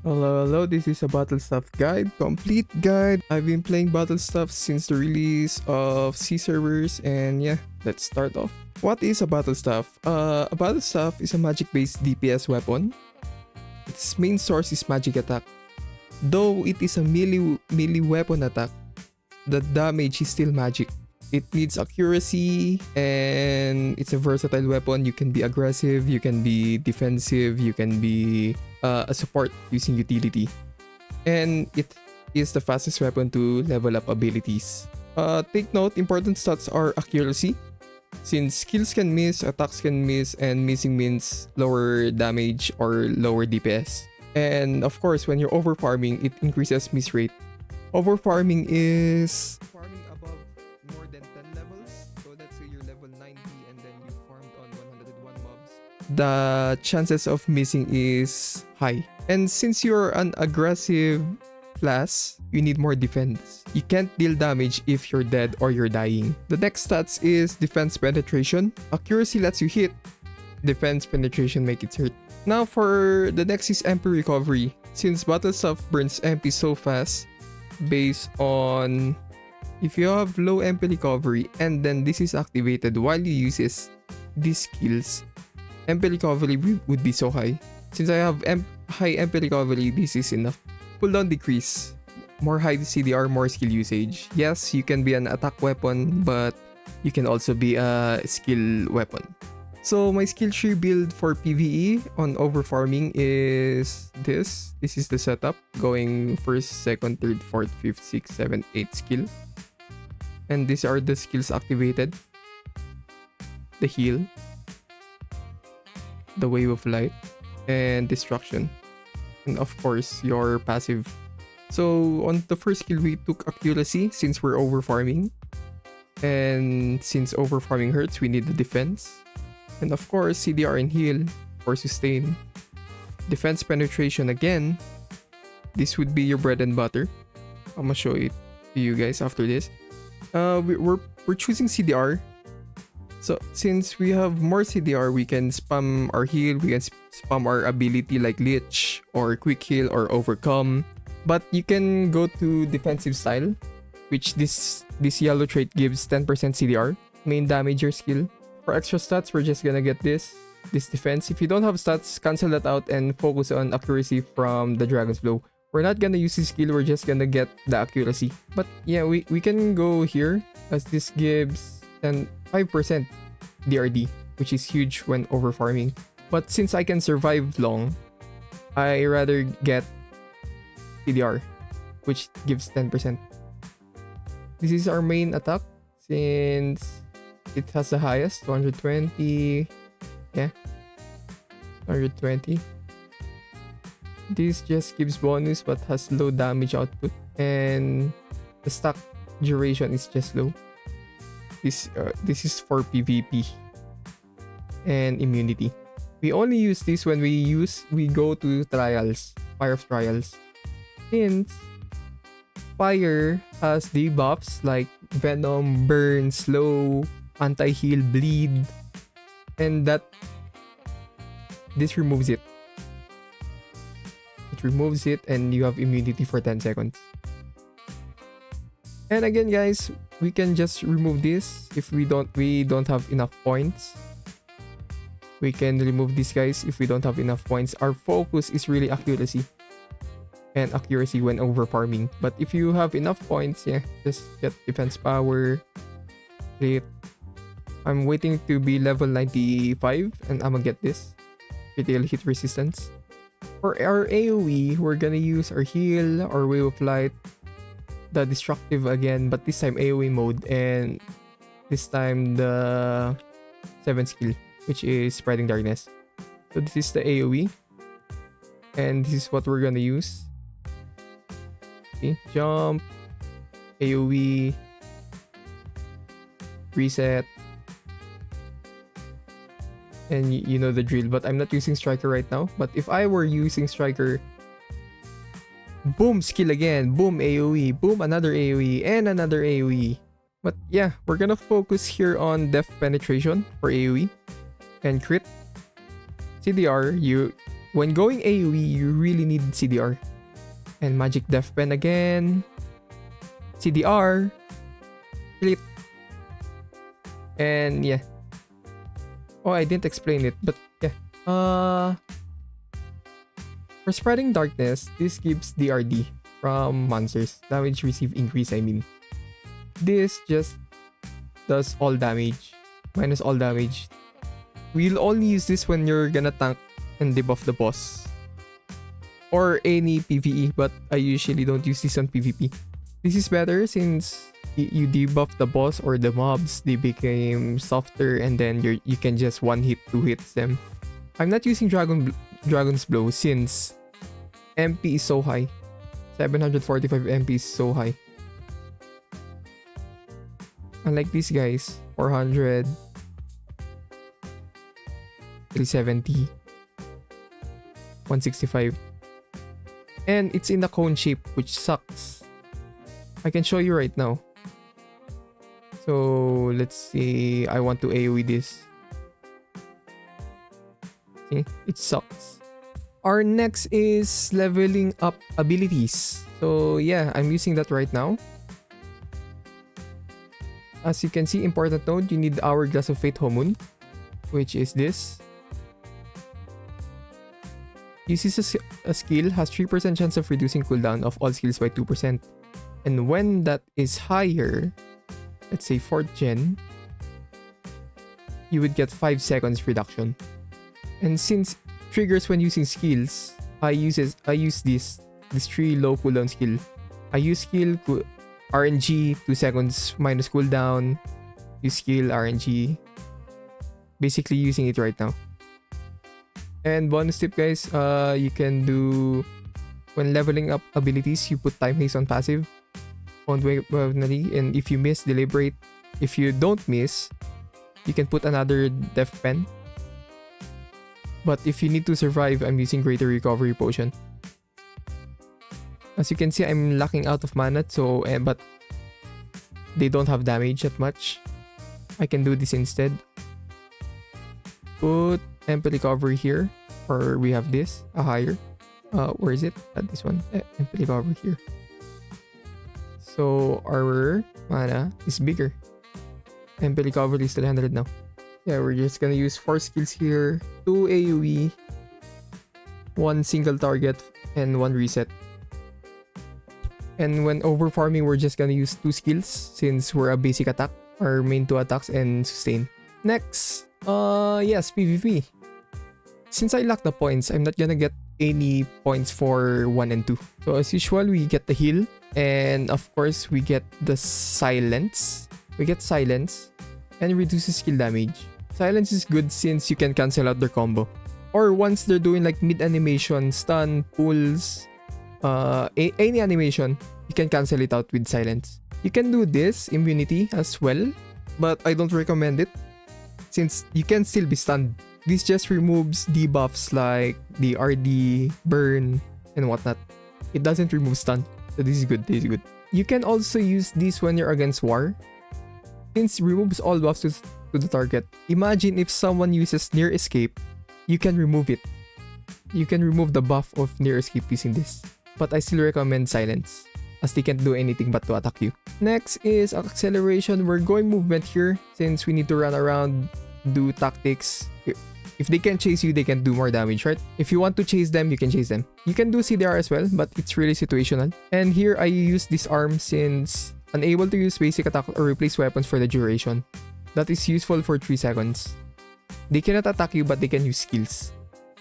Hello, this is a Battlestaff guide, complete guide. I've been playing Battlestaff since the release of C servers, and yeah, let's start off. What is a Battlestaff? A Battlestaff is a magic-based DPS weapon. Its main source is magic attack. Though it is a melee weapon attack, the damage is still magic. It needs accuracy, and it's a versatile weapon. You can be aggressive, you can be defensive, you can be a support using utility. And it is the fastest weapon to level up abilities. Take note, important stats are accuracy. Since skills can miss, attacks can miss, and missing means lower damage or lower DPS. And of course, when you're overfarming, it increases miss rate. Overfarming is farming above more than 10 levels. So let's say you're level 90 and then you farmed on 101 mobs. The chances of missing is high. And since you're an aggressive class, you need more defense. You can't deal damage if you're dead or you're dying. The next stats is defense penetration. Accuracy lets you hit. Defense penetration makes it hurt. Now for the next is MP recovery. Since Battlestaff burns MP so fast, based on if you have low MP recovery and then this is activated while you use these skills, MP recovery would be so high. Since I have high MP recovery, this is enough. Cooldown decrease. More high CDR, more skill usage. Yes, you can be an attack weapon, but you can also be a skill weapon. So my skill tree build for PvE on overfarming is this. This is the setup. Going first, second, third, fourth, fifth, sixth, seventh, eighth skill. And these are the skills activated. The heal. The wave of light. And destruction. And of course, your passive. So on the first skill, we took accuracy since we're overfarming. And since overfarming hurts, we need the defense. And of course, CDR and heal or sustain. Defense penetration again. This would be your bread and butter. I'm gonna show it to you guys after this. We're choosing CDR. So since we have more CDR, we can spam our heal, we can spam our ability like Leech or Quick Heal or Overcome. But you can go to defensive style, which this yellow trait gives 10% CDR. Main damager skill. For extra stats, we're just gonna get this defense. If you don't have stats, cancel that out and focus on accuracy from the Dragon's Blow. We're not gonna use this skill, we're just gonna get the accuracy. But yeah, we can go here as this gives 5% DRD, which is huge when overfarming. But since I can survive long, I rather get CDR, which gives 10%. This is our main attack since it has the highest, 220. Yeah, 120. This just gives bonus but has low damage output, and the stack duration is just low. This is for PvP and immunity. We only use this when we go to trials, Fire of Trials. Since Fire has debuffs like Venom, Burn, Slow, Anti-heal, Bleed, and this removes it. It removes it and you have immunity for 10 seconds. And again guys, we can just remove this if we don't have enough points. We can remove these guys if we don't have enough points. Our focus is really accuracy. And accuracy when overfarming. But if you have enough points, yeah, just get defense power, crit. I'm waiting to be level 95 and I'm gonna get this. Critical hit resistance. For our AOE, we're gonna use our heal, our wave of light, the destructive again, but this time AOE mode, and this time the 7th skill, which is spreading darkness. So this is the AOE. And this is what we're gonna use. Okay, jump, AOE, reset. And you know the drill, but I'm not using Striker right now. But if I were using Striker, boom, skill again, boom, AOE, boom, another AOE, and another AOE. But yeah, we're gonna focus here on depth penetration for AOE and crit. CDR, when going AOE, you really need CDR. And Magic Death Pen again. CDR. Flip. And yeah. Oh, I didn't explain it, but yeah. For spreading darkness, this gives DRD from monsters. Damage received increase, I mean. This just does all damage. Minus all damage. We'll only use this when you're gonna tank and debuff the boss. Or any PvE, but I usually don't use this on PvP. This is better since you debuff the boss or the mobs, they became softer and then you can just one hit, two hits them. I'm not using Dragon's Blow since MP is so high. 745 MP is so high. Unlike these guys, 400, 370, 165. And it's in the cone shape, which sucks. I can show you right now. So let's see. I want to AoE this. See? It sucks. Our next is leveling up abilities. So yeah, I'm using that right now. As you can see, important node, you need Hourglass of Fate Homun, which is this. Uses a skill, has 3% chance of reducing cooldown of all skills by 2%. And when that is higher, let's say 4th gen, you would get 5 seconds reduction. And since triggers when using skills, I use this tree low cooldown skill. I use skill RNG, 2 seconds minus cooldown. Use skill RNG. Basically using it right now. And bonus tip guys, you can do, when leveling up abilities, you put Time Haste on passive. On weaponry, and if you miss, deliberate. If you don't miss, you can put another Death Pen. But if you need to survive, I'm using Greater Recovery Potion. As you can see, I'm lacking out of mana, so but they don't have damage that much. I can do this instead. Put MP Recovery here, or we have this, a higher. Where is it? This one. MP Recovery here. So our mana is bigger. MP Recovery is 300 now. Yeah, we're just gonna use 4 skills here. 2 AoE, 1 single target, and 1 reset. And when overfarming, we're just gonna use 2 skills since we're a basic attack. Our main 2 attacks and sustain. Next, yes, PvP. Since I lack the points, I'm not gonna get any points for 1 and 2. So as usual, we get the heal. And of course, we get the silence. We get silence and reduces skill damage. Silence is good since you can cancel out their combo. Or once they're doing like mid animation, stun, pulls, any animation, you can cancel it out with silence. You can do this immunity as well, but I don't recommend it since you can still be stunned. This just removes debuffs like the RD, burn, and whatnot. It doesn't remove stun. So this is good, this is good. You can also use this when you're against war. Since it removes all buffs to the target. Imagine if someone uses near escape, you can remove it. You can remove the buff of near escape using this. But I still recommend silence, as they can't do anything but to attack you. Next is acceleration. We're going movement here since we need to run around, do tactics. If they can chase you, they can do more damage, right? If you want to chase them, you can chase them. You can do CDR as well, but it's really situational. And here I use disarm since unable to use basic attack or replace weapons for the duration. That is useful for 3 seconds. They cannot attack you, but they can use skills.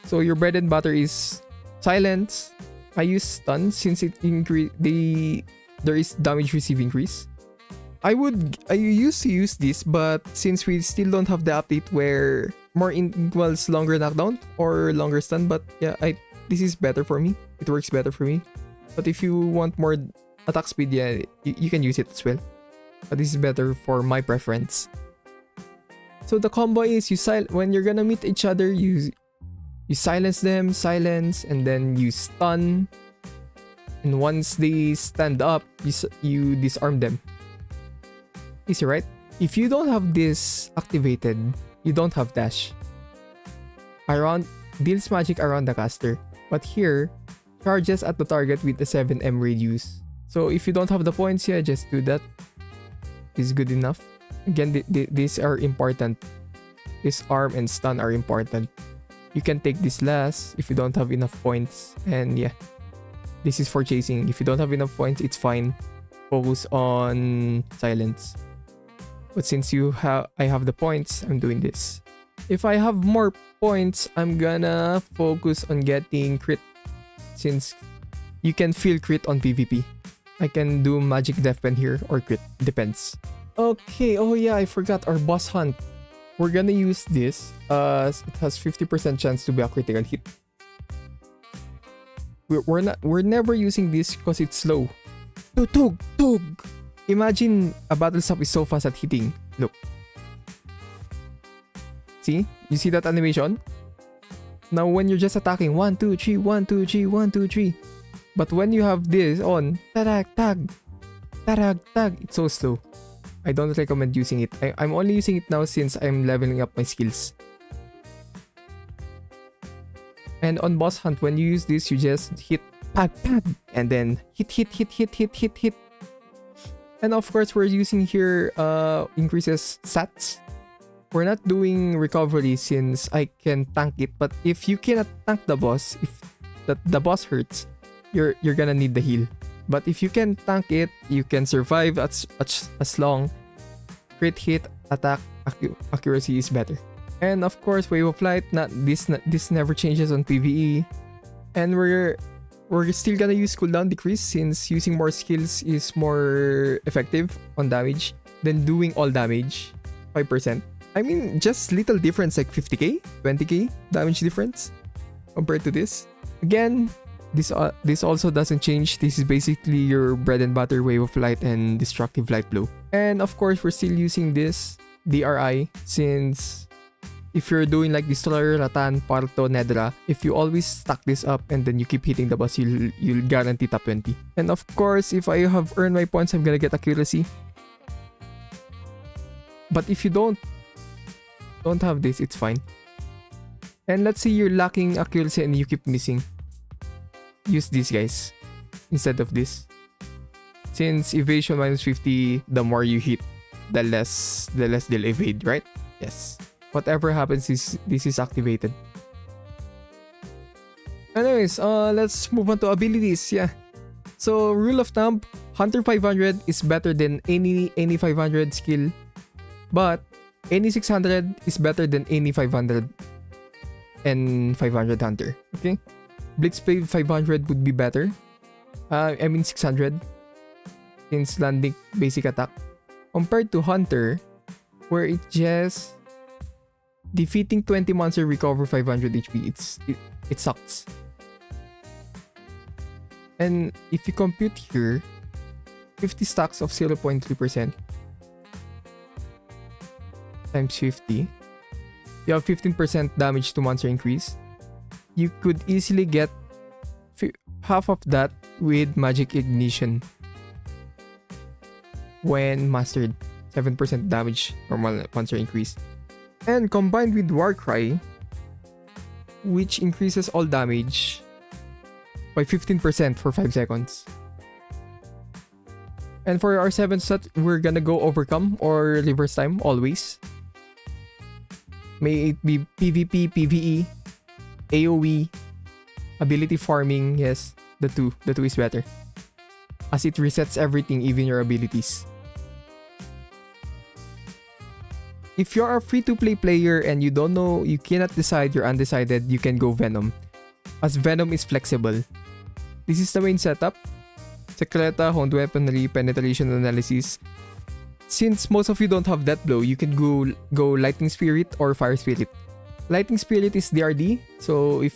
So your bread and butter is silence. I use stun since it there is damage receive increase. I used to use this, but since we still don't have the update where more equals longer knockdown or longer stun, but yeah, this is better for me. It works better for me. But if you want more attack speed, yeah, you can use it as well. But this is better for my preference. So the combo is when you're gonna meet each other, you silence them, and then you stun. And once they stand up, you disarm them. Easy, right? If you don't have this activated, you don't have dash. deals magic around the caster. But here, charges at the target with a 7M radius. So if you don't have the points, yeah, just do that. Is good enough. Again, these are important. This arm and stun are important. You can take this last if you don't have enough points. And yeah, this is for chasing. If you don't have enough points, it's fine. Focus on silence. But since I have the points, I'm doing this. If I have more points, I'm gonna focus on getting crit. Since you can feel crit on PvP. I can do magic deathbend here or crit. Depends. Okay, oh yeah, I forgot our boss hunt. We're gonna use this. It has 50% chance to be a critical hit. We're never using this because it's slow. Tug, tug. Imagine a Battlestaff is so fast at hitting. Look. See? You see that animation? Now when you're just attacking 1, 2, 3, 1, 2, 3, 1, 2, 3. But when you have this on, tarag, tag, tarag, tag, it's so slow. I don't recommend using it. I'm only using it now since I'm leveling up my skills. And on boss hunt, when you use this, you just hit tag, tag, and then hit. And of course, we're using here increases stats. We're not doing recovery since I can tank it. But if you cannot tank the boss, if the boss hurts, you're gonna need the heal. But if you can tank it, you can survive as long. Crit hit, attack, accuracy is better. And of course, wave of light. This never changes on PvE. And we're still gonna use cooldown decrease since using more skills is more effective on damage than doing all damage. 5%. I mean, just little difference like 50k, 20k damage difference compared to this. Again, this also doesn't change. This is basically your bread and butter wave of light and destructive light blow. And of course, we're still using this DRI since if you're doing like Destroyer, Ratan, Parto, Nedra, if you always stack this up and then you keep hitting the boss, you'll guarantee top 20. And of course, if I have earned my points, I'm gonna get accuracy. But if you don't have this, it's fine. And let's say you're lacking accuracy and you keep missing. Use these guys instead of this. Since evasion minus 50, the more you hit, the less they'll evade, right? Yes. Whatever happens is this is activated. Anyways, let's move on to abilities. Yeah. So rule of thumb, Hunter 500 is better than any 500 skill, but any 600 is better than any 500 and 500 Hunter. Okay. Blitzblade 500 would be better. I mean 600 since landing basic attack compared to Hunter, where it just defeating 20 monster recover 500 HP. It sucks. And if you compute here, 50 stacks of 0.3% times 50, you have 15% damage to monster increase. You could easily get half of that with magic ignition when mastered. 7% damage normal monster increase. And combined with Warcry, which increases all damage by 15% for 5 seconds. And for our 7th set, we're gonna go Overcome or Reverse Time always. May it be PvP, PvE, AOE, ability farming. Yes, the two is better, as it resets everything, even your abilities. If you're a free-to-play player and you don't know, you cannot decide, you're undecided, you can go Venom, as Venom is flexible. This is the main setup. Secreta, honed weaponry, penetration analysis. Since most of you don't have Death Blow, you can go Lightning Spirit or Fire Spirit. Lightning Spirit is DRD, so if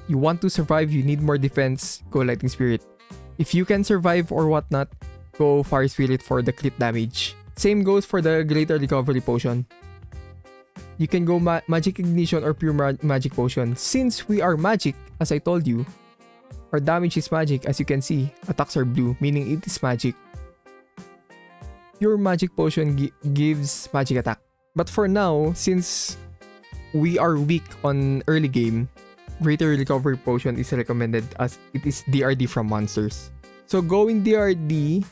you want to survive, you need more defense, go Lightning Spirit. If you can survive or whatnot, go Fire Spirit for the crit damage. Same goes for the Greater Recovery Potion. You can go Magic Ignition or Pure Magic Potion. Since we are magic, as I told you, our damage is magic. As you can see, attacks are blue, meaning it is magic. Pure Magic Potion gives magic attack. But for now, since we are weak on early game, Greater Recovery Potion is recommended as it is DRD from monsters. So going DRD,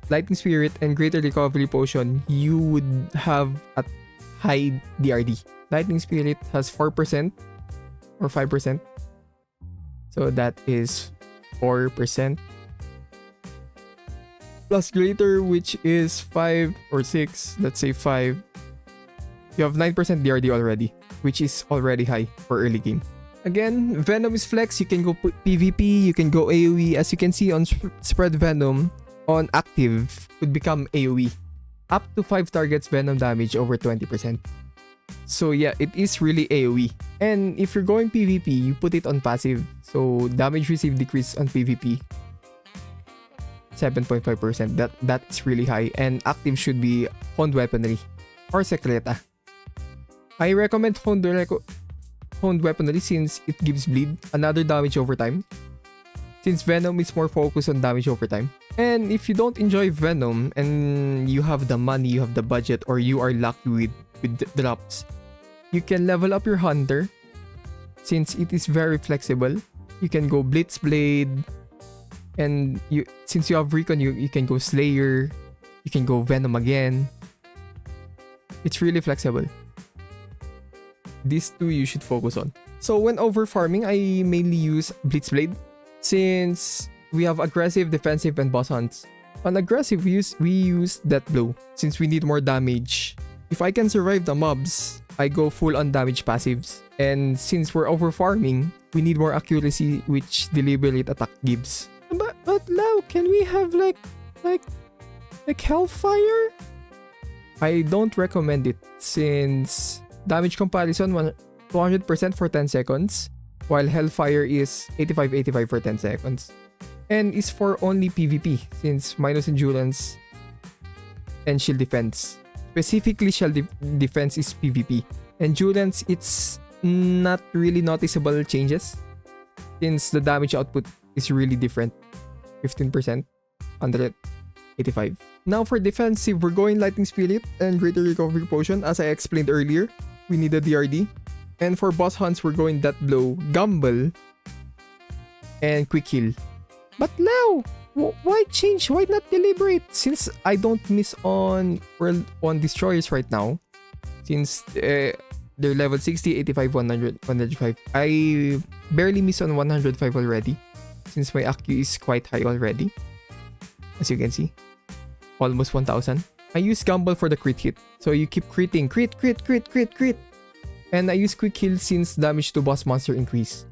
Lightning Spirit, and Greater Recovery Potion, you would have a high DRD. Lightning Spirit has 4% or 5%. So that is 4%. Plus Greater, which is 5 or 6, let's say 5. You have 9% DRD already, which is already high for early game. Again, Venom is flex. You can go PvP, you can go AOE. As you can see on Spread Venom, on active, would become AOE. Up to 5 targets Venom damage over 20%. So yeah, it is really AOE. And if you're going PvP, you put it on passive. So damage received decrease on PvP 7.5%. That's really high. And active should be Honed Weaponry or Secreta. I recommend Honed Weaponry since it gives bleed, another damage over time. Since Venom is more focused on damage over time. And if you don't enjoy Venom and you have the money, you have the budget, or you are lucky with drops, you can level up your Hunter. Since it is very flexible, you can go Blitzblade. And since you have Recon, you can go Slayer. You can go Venom again. It's really flexible. These two you should focus on. So when overfarming, I mainly use Blitzblade. Since we have aggressive, defensive, and boss hunts. On aggressive, we use Death Blow. Since we need more damage. If I can survive the mobs, I go full on damage passives. And since we're overfarming, we need more accuracy, which deliberate attack gives. But Lau, can we have like Hellfire? I don't recommend it since damage comparison 200% for 10 seconds, while Hellfire is 85 for 10 seconds. And is for only PvP since minus endurance and shield defense. Specifically, shield defense is PvP. Endurance, it's not really noticeable changes since the damage output is really different. 15%, 185. Now for defensive, we're going Lightning Spirit and Greater Recovery Potion. As I explained earlier, we need a DRD. And for boss hunts, we're going Death Blow, Gumble, and Quick Heal. But now, why change? Why not deliberate? Since I don't miss on Destroyers right now, since they're level 60, 85, 100, 105. I barely miss on 105 already, since my AQ is quite high already. As you can see, almost 1000. I use Gumble for the crit hit. So you keep critting. Crit. And I use Quick Heal since damage to boss monster increase.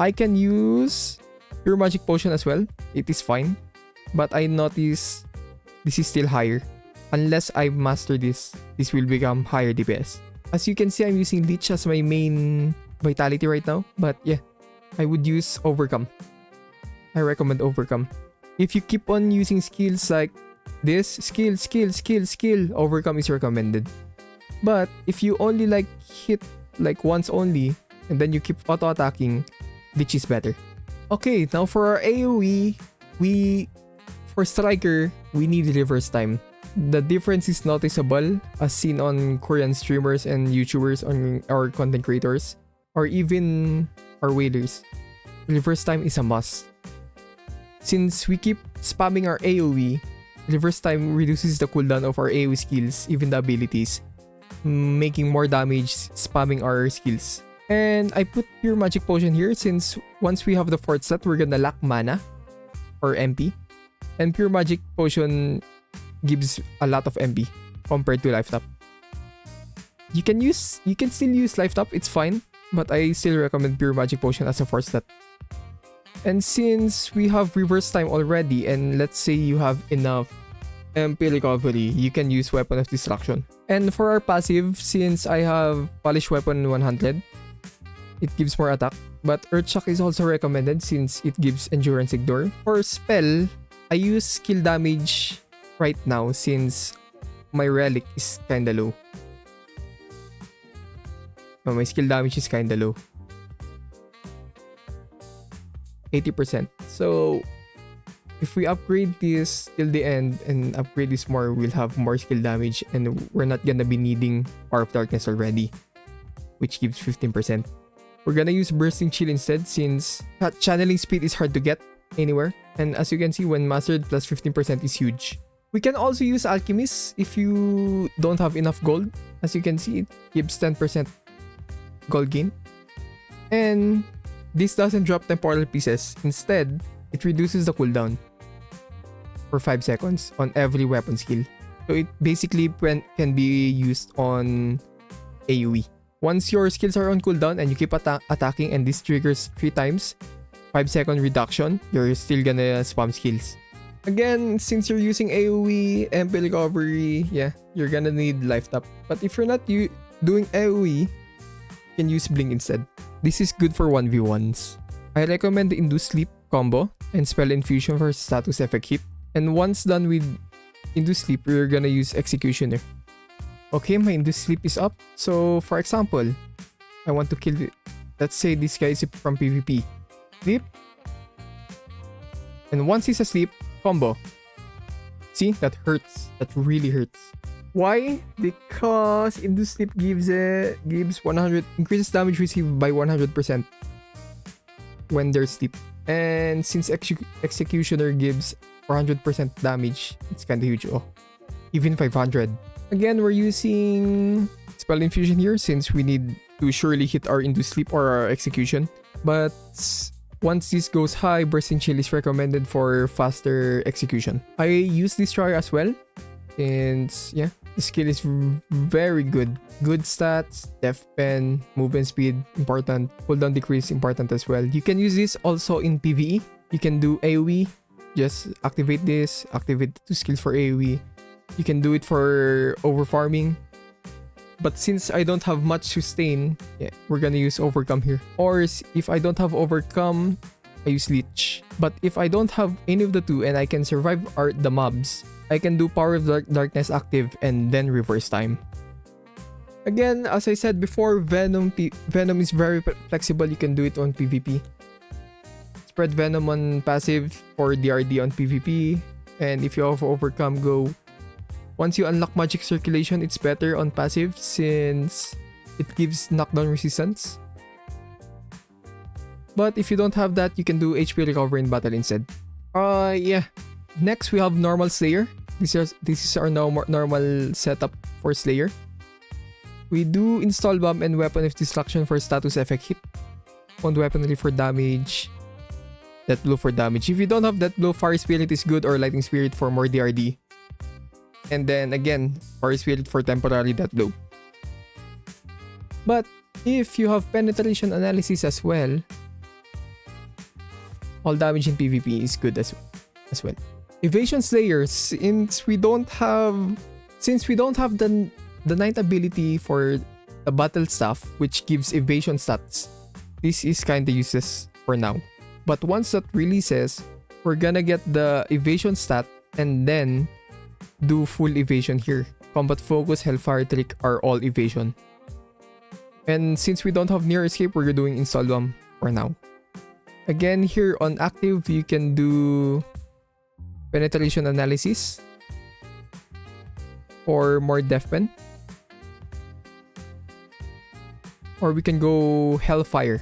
I can use Pure Magic Potion as well. It is fine. But I notice this is still higher. Unless I master this will become higher DPS. As you can see, I'm using Leech as my main vitality right now. But yeah, I would use Overcome. I recommend Overcome. If you keep on using skills like this, skill, Overcome is recommended. But if you only like hit like once only, and then you keep auto-attacking, Leech is better. Okay, now for our AOE, for Striker, we need reverse time. The difference is noticeable as seen on Korean streamers and YouTubers, on our content creators, or even our whalers. Reverse time is a must. Since we keep spamming our AOE, reverse time reduces the cooldown of our AOE skills, even the abilities, making more damage spamming our skills. And I put Pure Magic Potion here since once we have the 4th set, we're gonna lack mana or MP. And Pure Magic Potion gives a lot of MP compared to Life Tap. You can still use Life Tap, it's fine, but I still recommend Pure Magic Potion as a 4th set. And since we have reverse time already, and let's say you have enough MP recovery, you can use Weapon of Destruction. And for our passive, since I have Polish Weapon 100, it gives more attack. But Earthshock is also recommended since it gives Endurance Ignore. For spell, I use skill damage right now since my relic is kinda low. My skill damage is kinda low. 80%. So if we upgrade this till the end and upgrade this more, we'll have more skill damage and we're not gonna be needing Power of Darkness already, which gives 15%. We're gonna use Bursting Chill instead since channeling speed is hard to get anywhere. And as you can see, when mastered, plus 15% is huge. We can also use Alchemist if you don't have enough gold. As you can see, it gives 10% gold gain. And this doesn't drop temporal pieces. Instead, it reduces the cooldown for 5 seconds on every weapon skill. So it basically can be used on AOE. Once your skills are on cooldown and you keep attacking and this triggers 3 times, 5-second reduction, you're still gonna spam skills. Again, since you're using AOE, MP recovery, yeah, you're gonna need life tap. But if you're not doing AOE, you can use Blink instead. This is good for 1v1s. I recommend the Induce Sleep combo and Spell Infusion for status effect hit. And once done with Induce Sleep, you're gonna use Executioner. Okay, my Induce Sleep is up. So, for example, I want to kill it. Let's say this guy is from PvP. Sleep. And once he's asleep, combo. See, that hurts. That really hurts. Why? Because Induce Sleep gives 100 increases damage received by 100% when they're asleep. And since Executioner gives 400% damage, it's kinda huge. Oh, even 500. Again, we're using Spell Infusion here since we need to surely hit our Induce Sleep or our Execution. But once this goes high, Bursting Chill is recommended for faster execution. I use this try as well. And yeah, the skill is very good. Good stats, def pen, movement speed, important. Cooldown decrease, important as well. You can use this also in PvE. You can do AOE. Just activate this, activate the 2 skills for AOE. You can do it for overfarming. But since I don't have much sustain, yeah, we're gonna use overcome here. Or if I don't have overcome, I use leech. But if I don't have any of the 2 and I can survive the mobs, I can do Power of Darkness active and then reverse time. Again, as I said before, Venom is very flexible. You can do it on PvP. Spread Venom on passive or DRD on PvP. And if you have overcome, go. Once you unlock magic circulation, it's better on passive since it gives knockdown resistance. But if you don't have that, you can do HP recovery in battle instead. Yeah. Next, we have normal Slayer. This is our normal setup for Slayer. We do Install Bomb and Weapon of Destruction for status effect hit. Wound Weaponry for damage. Death Blow for damage. If you don't have Death Blow, Fire Spirit is good or Lightning Spirit for more DRD. And then again, Fire Spirit for temporary Death Blow. But if you have Penetration Analysis as well, all damage in PvP is good as well. Evasion Slayer, since we don't have the 9th ability for the Battlestaff, which gives evasion stats, this is kinda useless for now. But once that releases, we're gonna get the evasion stat and then do full evasion here. Combat Focus, Hellfire Trick are all evasion. And since we don't have Near Escape, we're doing Install Bomb for now. Again, here on active, you can do Penetration Analysis or more Def Pen. Or we can go Hellfire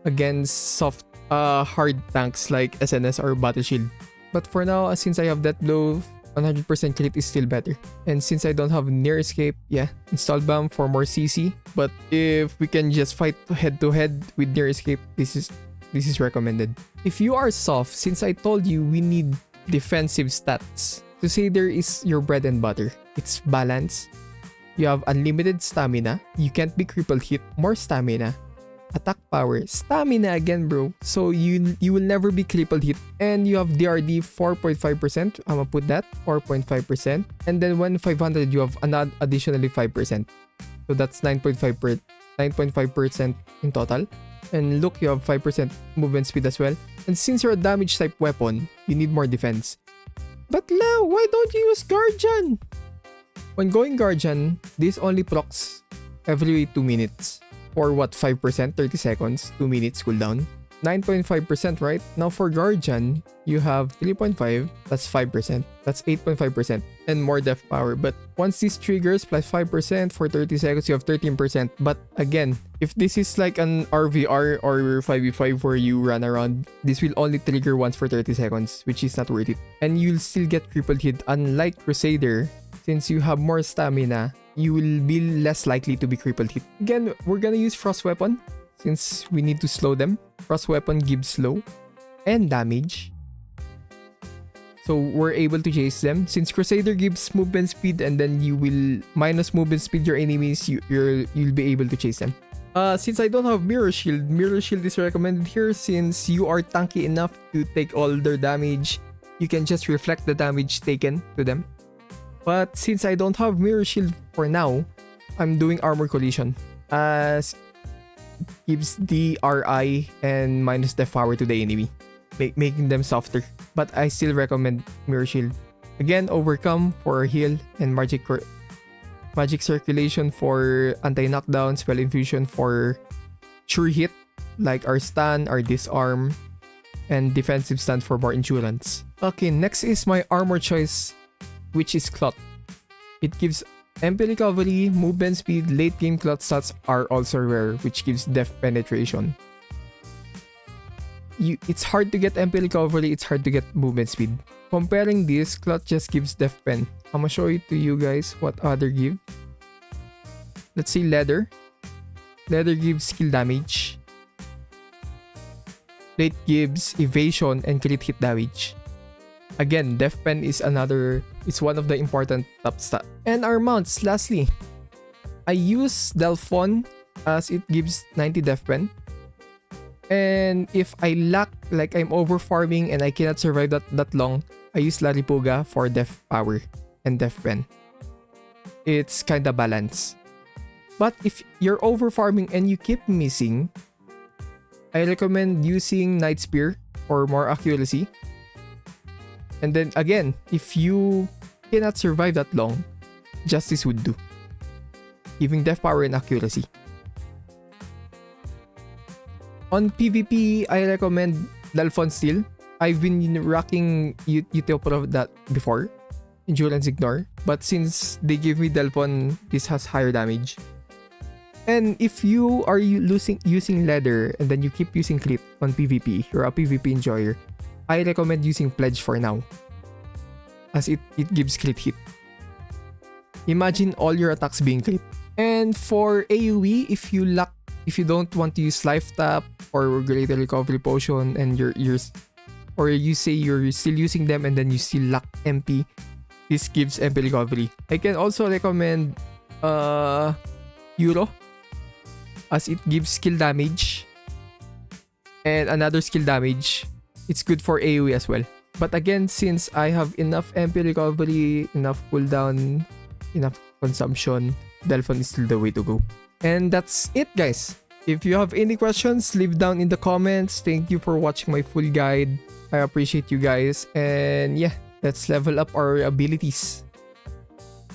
against hard tanks like SNS or Battle Shield. But for now, since I have that low, 100% crit is still better. And since I don't have Near Escape, yeah, Install Bomb for more CC. But if we can just fight head to head with Near Escape, this is recommended. If you are soft, since I told you we need defensive stats, to say there is your bread and butter. It's balance. You have unlimited stamina. You can't be crippled hit. More stamina. Attack power. Stamina again, bro. So you will never be crippled hit. And you have DRD 4.5%. I'm gonna put that. 4.5%. And then when 500, you have another additionally 5%. So that's 9.5% in total. And look, you have 5% movement speed as well. And since you're a damage type weapon, you need more defense. But Lau, why don't you use Guardian? When going Guardian, this only procs every 2 minutes. Or what, 5%, 30 seconds, 2 minutes cooldown. 9.5%, right? Now for Guardian, you have 3.5, that's 5%. That's 8.5% and more def power. But once this triggers plus 5% for 30 seconds, you have 13%. But again, if this is like an RVR or 5v5 where you run around, this will only trigger once for 30 seconds, which is not worth it. And you'll still get crippled hit. Unlike Crusader, since you have more stamina, you will be less likely to be crippled hit. Again, we're gonna use Frost Weapon since we need to slow them. Frost Weapon gives slow and damage, so we're able to chase them. Since Crusader gives movement speed and then you will minus movement speed your enemies, you'll be able to chase them. Since I don't have Mirror Shield is recommended here since you are tanky enough to take all their damage. You can just reflect the damage taken to them. But since I don't have Mirror Shield for now, I'm doing Armor Collision, as it gives DRI and minus def power to the enemy, making them softer. But I still recommend Mirror Shield. Again, Overcome for heal and Magic Circulation for anti-knockdown, Spell Infusion for sure hit, like our stun, our disarm, and defensive stun for more endurance. Okay, next is my armor choice, which is Clot. It gives MP recovery, movement speed, late game Clot stats are also rare, which gives def penetration. It's hard to get MP recovery, it's hard to get movement speed. Comparing this, Clot just gives def pen. I'm gonna show it to you guys what other give. Let's say Leather. Leather gives skill damage. Plate gives evasion and crit hit damage. Again, def pen is one of the important top stat. And our mounts, lastly. I use Delphon as it gives 90 def pen. And if I lack, like I'm overfarming and I cannot survive that long, I use Laripuga for def power and def pen. It's kinda balanced. But if you're overfarming and you keep missing, I recommend using Night Spear for more accuracy. And then again, if you cannot survive that long, Justice would do, giving def power and accuracy. On PvP, I recommend Delphon still. I've been rocking Utopia of that before, Endurance Ignore, but since they give me Delphon, this has higher damage. And if you are using Leather and then you keep using Crit on PvP, you're a PvP enjoyer, I recommend using Pledge for now, as it gives crit hit. Imagine all your attacks being crit. And for AOE, if you don't want to use Life Tap or Greater Recovery Potion and or you say you're still using them and then you still lack MP, this gives MP recovery. I can also recommend Euro, as it gives skill damage and another skill damage. It's good for AOE as well. But again, since I have enough MP recovery, enough cooldown, enough consumption, Delphon is still the way to go. And that's it, guys. If you have any questions, leave down in the comments. Thank you for watching my full guide. I appreciate you guys. And yeah, let's level up our abilities.